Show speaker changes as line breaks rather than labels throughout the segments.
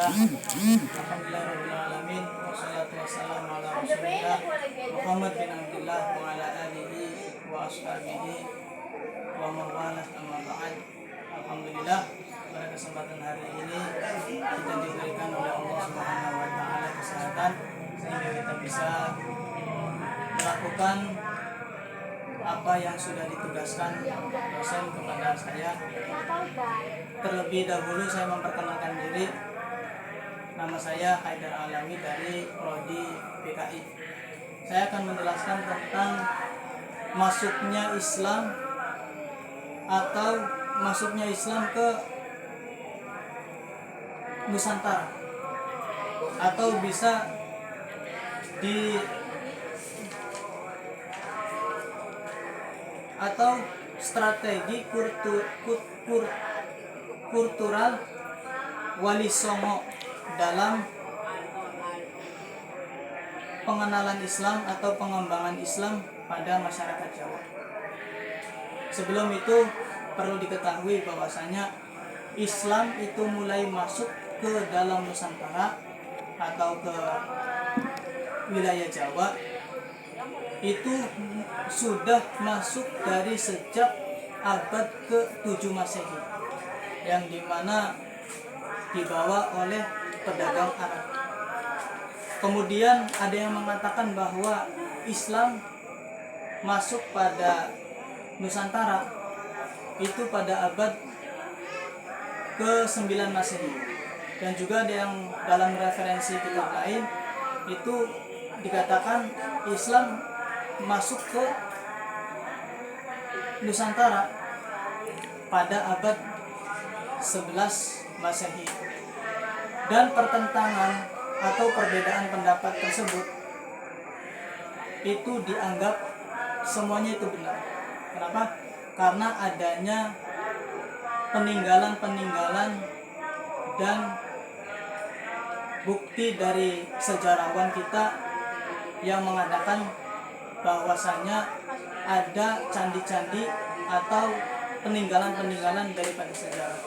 Alhamdulillahirrahmanirrahim. Wassalatu wassalamu ala rasulillah Muhammad bin Abdullah wa ala alihi wa ashabihi wa mawalah amma ba'd. Alhamdulillah, pada kesempatan hari ini kita diberikan oleh Allah Subhanahu wa taala kesehatan sehingga kita bisa melakukan apa yang sudah ditugaskan dosen kepada saya. Terlebih dahulu saya memperkenalkan diri. Nama saya Haidar Alawi dari Prodi PKI. Saya akan menjelaskan tentang masuknya Islam atau masuknya Islam ke Nusantara, atau bisa atau strategi kultural Wali Songo dalam pengenalan Islam atau pengembangan Islam pada masyarakat Jawa. Sebelum itu perlu diketahui bahwasanya Islam itu mulai masuk ke dalam Nusantara atau ke wilayah Jawa itu sudah masuk dari sejak abad ke-7 Masehi, yang dimana dibawa oleh pedagang Arab. Kemudian ada yang mengatakan bahwa Islam masuk pada Nusantara itu pada abad ke-9 Masehi. Dan juga ada yang dalam referensi kitab lain itu dikatakan Islam masuk ke Nusantara pada abad 11 Masehi. Dan pertentangan atau perbedaan pendapat tersebut itu dianggap semuanya itu benar. Kenapa? Karena adanya peninggalan dan bukti dari sejarawan kita yang mengatakan bahwasanya ada candi-candi atau peninggalan daripada sejarah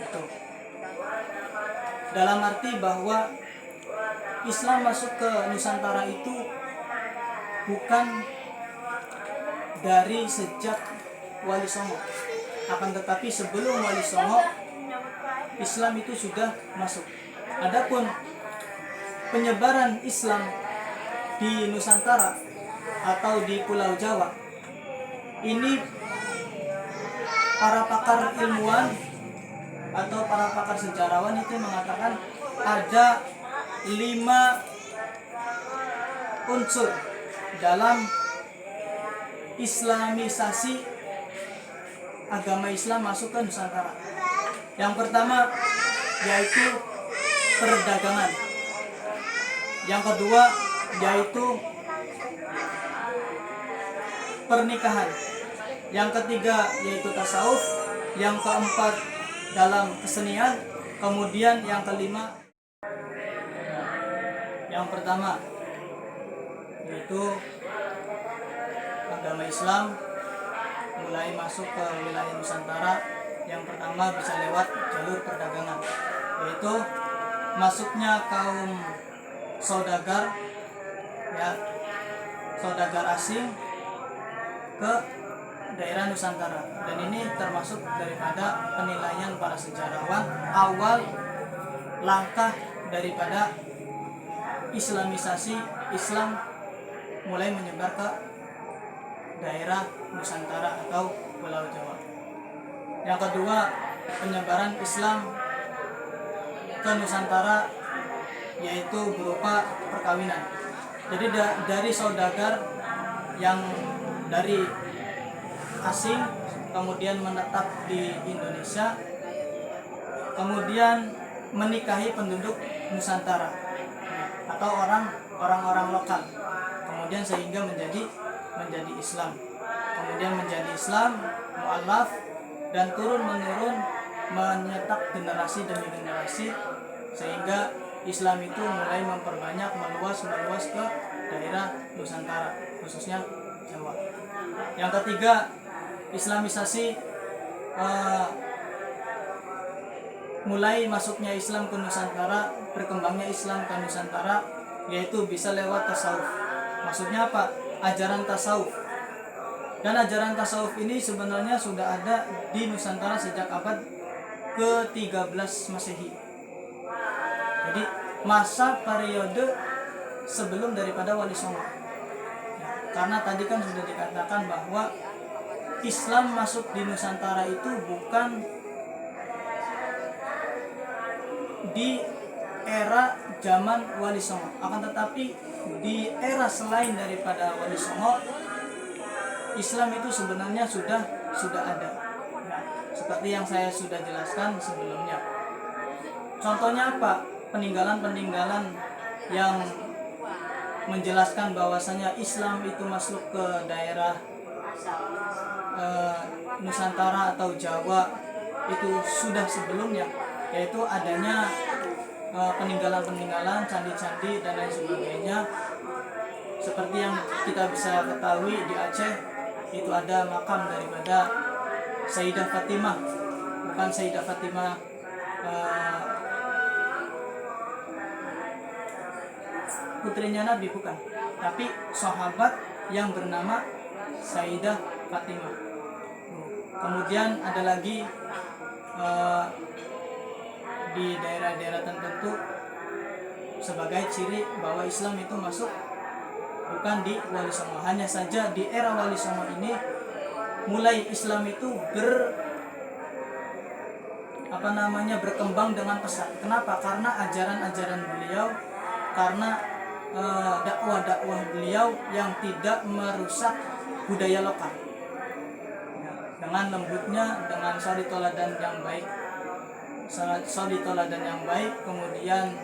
itu. Dalam arti bahwa Islam masuk ke Nusantara itu bukan dari sejak Wali Songo, akan tetapi sebelum Wali Songo Islam itu sudah masuk. Adapun penyebaran Islam di Nusantara atau di Pulau Jawa ini, para pakar ilmuwan atau para pakar sejarawan itu mengatakan ada 5 unsur dalam islamisasi agama Islam masuk ke Nusantara. Yang pertama yaitu perdagangan. Yang kedua yaitu pernikahan. Yang ketiga yaitu tasawuf. Yang keempat dalam kesenian. Kemudian yang kelima, yang pertama yaitu agama Islam mulai masuk ke wilayah Nusantara. Yang pertama bisa lewat jalur perdagangan, yaitu masuknya kaum saudagar, saudagar asing ke daerah Nusantara. Dan ini termasuk daripada penilaian para sejarawan awal langkah daripada islamisasi Islam mulai menyebar ke daerah Nusantara atau Pulau Jawa. Yang kedua, penyebaran Islam ke Nusantara yaitu berupa perkawinan. Jadi dari saudagar yang dari asing kemudian menetap di Indonesia, kemudian menikahi penduduk Nusantara atau orang-orang lokal, kemudian sehingga menjadi Islam, kemudian menjadi Islam mu'alaf dan turun-menurun menyetak generasi demi generasi, sehingga Islam itu mulai memperbanyak, meluas ke daerah Nusantara, khususnya Jawa. Yang ketiga, islamisasi mulai masuknya Islam ke Nusantara, berkembangnya Islam ke Nusantara, yaitu bisa lewat tasawuf. Maksudnya apa? Ajaran tasawuf. Dan ajaran tasawuf ini sebenarnya sudah ada di Nusantara sejak abad ke-13 Masehi. Jadi masa periode sebelum daripada Wali Songo. Karena tadi kan sudah dikatakan bahwa Islam masuk di Nusantara itu bukan di era zaman Wali Songo, akan tetapi di era selain daripada Wali Songo, Islam itu sebenarnya sudah ada. Nah, seperti yang saya sudah jelaskan sebelumnya. Contohnya apa? Peninggalan-peninggalan yang menjelaskan bahwasanya Islam itu masuk ke daerah Nusantara atau Jawa itu sudah sebelumnya, yaitu adanya peninggalan-peninggalan, candi-candi dan lain sebagainya. Seperti yang kita bisa ketahui di Aceh itu ada makam daripada Sayyidah Fatimah, bukan Sayyidah Fatimah putrinya Nabi, bukan, tapi sahabat yang bernama Sayyidah Fatimah. Kemudian ada lagi di daerah-daerah tertentu sebagai ciri bahwa Islam itu masuk bukan di Wali Songo. Hanya saja di era Wali Songo ini mulai Islam itu berkembang dengan pesat. Kenapa? Karena ajaran-ajaran beliau, karena dakwah-dakwah beliau yang tidak merusak budaya lokal. Dengan lembutnya, dengan suri toladan yang baik, kemudian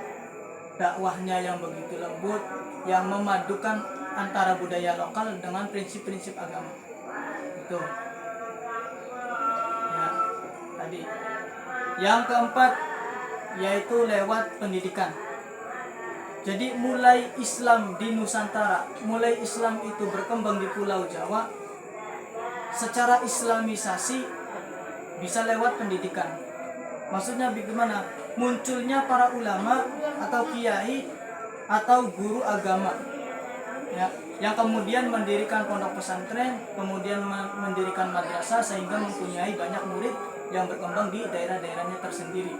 dakwahnya yang begitu lembut, yang memadukan antara budaya lokal dengan prinsip-prinsip agama. Itu. Ya, tadi. Yang keempat yaitu lewat pendidikan. Jadi mulai Islam di Nusantara, mulai Islam itu berkembang di Pulau Jawa, secara islamisasi bisa lewat pendidikan. Maksudnya bagaimana? Munculnya para ulama atau kiai atau guru agama, ya, yang kemudian mendirikan pondok pesantren, kemudian mendirikan madrasah sehingga mempunyai banyak murid yang berkembang di daerah-daerahnya tersendiri.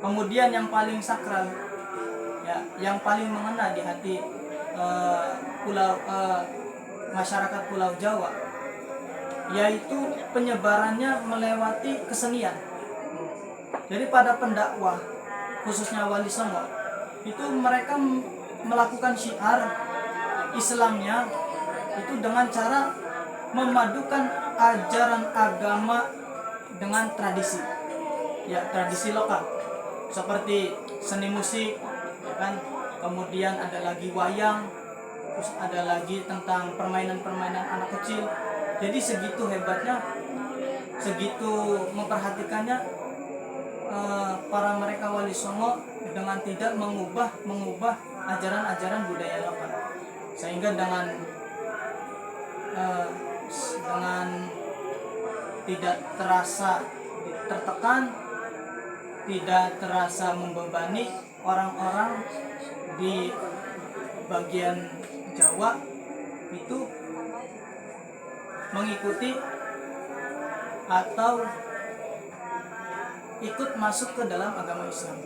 Kemudian yang paling sakral, ya, yang paling mengena di hati masyarakat Pulau Jawa, yaitu penyebarannya melewati kesenian. Jadi pada pendakwah, khususnya Wali Songo, itu mereka melakukan syiar Islamnya itu dengan cara memadukan ajaran agama dengan tradisi, ya, tradisi lokal, seperti seni musik, ya kan? Kemudian ada lagi wayang, terus ada lagi tentang permainan-permainan anak kecil. Jadi segitu hebatnya, segitu memperhatikannya para mereka Wali Songo dengan tidak mengubah ajaran-ajaran budaya lokal, sehingga dengan tidak terasa tertekan, tidak terasa membebani orang-orang di bagian Jawa itu mengikuti atau ikut masuk ke dalam agama Islam.